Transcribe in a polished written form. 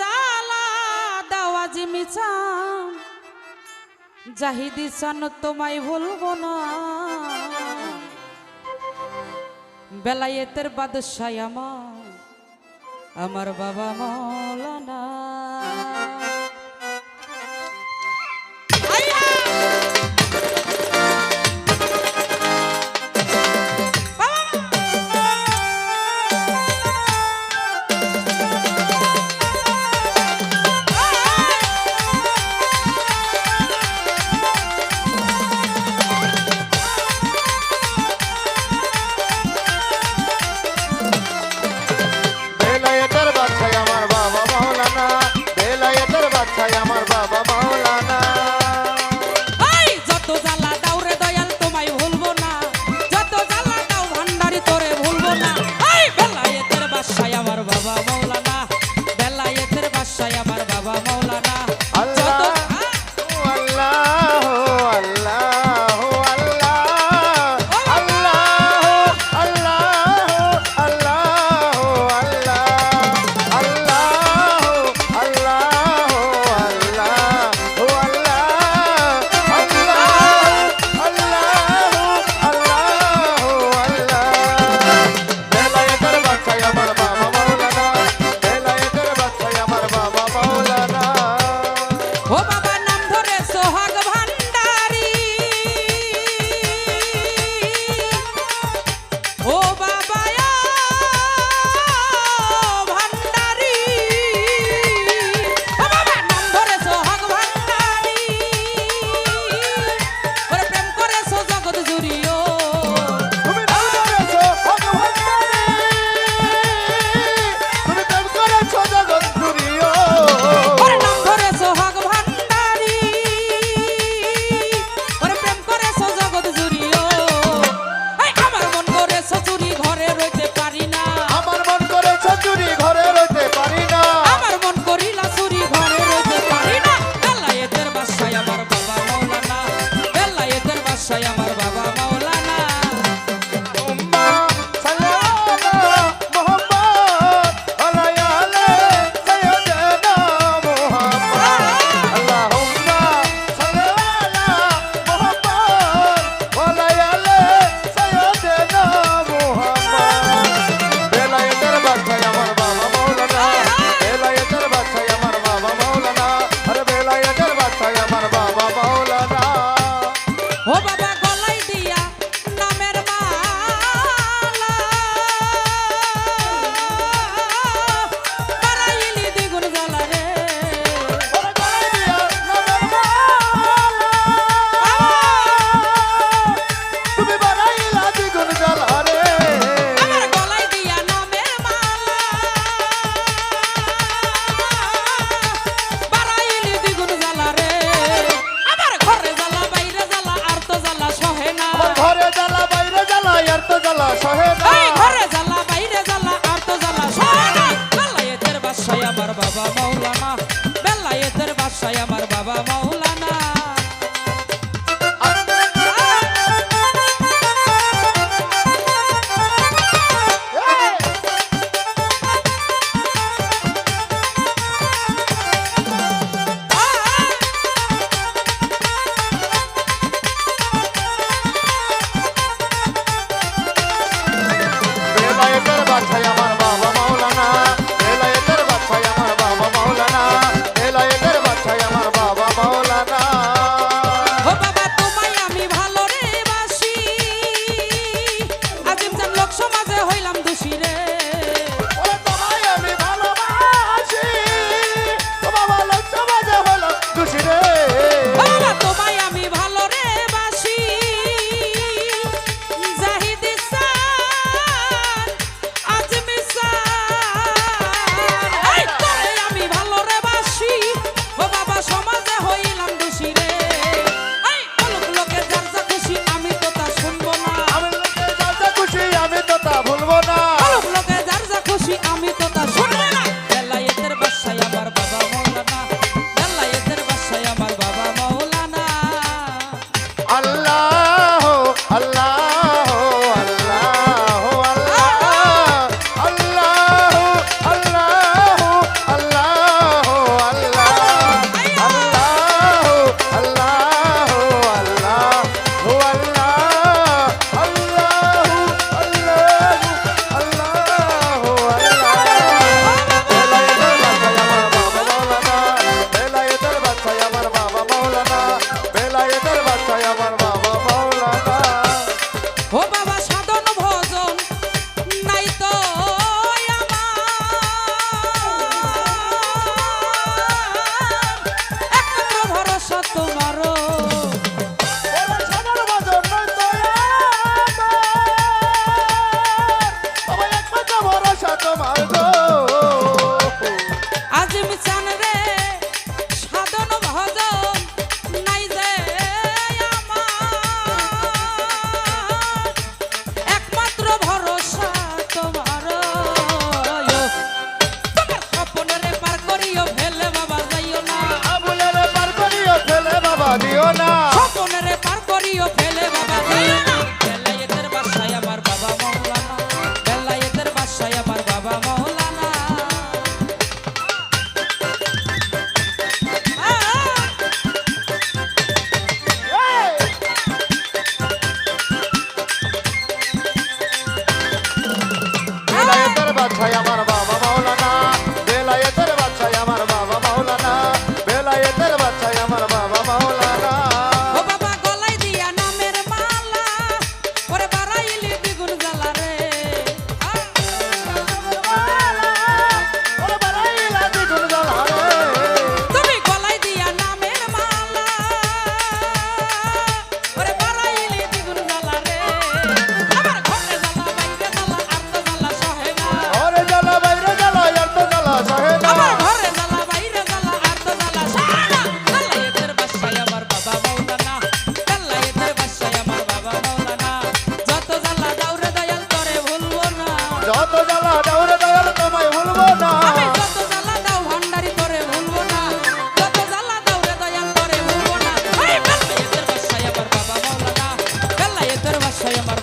জালা দাওয়াজি মিছান জাহিদি সান তোমায় ভুলবো না বেলায়েতের বাদশাহ আমার বাবা মৌলানা বেলায়েতের বাদশাহ আমার বাবা মৌলানা দিও না স্বপনেরে পার করিও ফেলে বাবা দিও না বেলায়েতের বাসায় আমার বাবা মাওলানা বেলায়েতের বাসায় আমার বাবা মাওলানা বেলায়েতের বাদশাহ আমার বাবা মাওলানা বেলায়েতের বাদশাহ আমার বাবা মাওলানা বেলায়েতের বাদশাহ আমার বাবা মাওলানা ও বাবা গলায় দিয়া নামের মালা ওরে বাড়াইলি দ্বিগুণ জ্বালা রে ওরে বাড়াইলা দ্বিগুণ জ্বালা রে তুমি গলায় দিয়া নামের মালা ওরে বাড়াইলি দ্বিগুণ জ্বালা রে আমার ঘরে জ্বালা বাইরে জ্বালা আর তো জ্বালা সহে না ওরে জ্বালা বাইরে জ্বালা আর তো জ্বালা সহে না আমার ঘরে জ্বালা বাইরে জ্বালা আর তো জ্বালা সহে না বেলায়েতের বাসায় আমার বাবা মাওলানা বেলায়েতের বাসায় আমার বাবা মাওলানা যত জ্বালা দাউরে দয়াল করে ভুলবো না যত জ্বালা দাউরে দয়াল তোমায় ভুলবো না আমি যত জ্বালা দাও ভান্ডারি করে ভুলবো না যত জ্বালা দাউরে দয়াল করে ভুলবো না ওই বেলায়েতের বাসায় আমার বাবা মাওলানা বেলায়েতের বাসায় আমার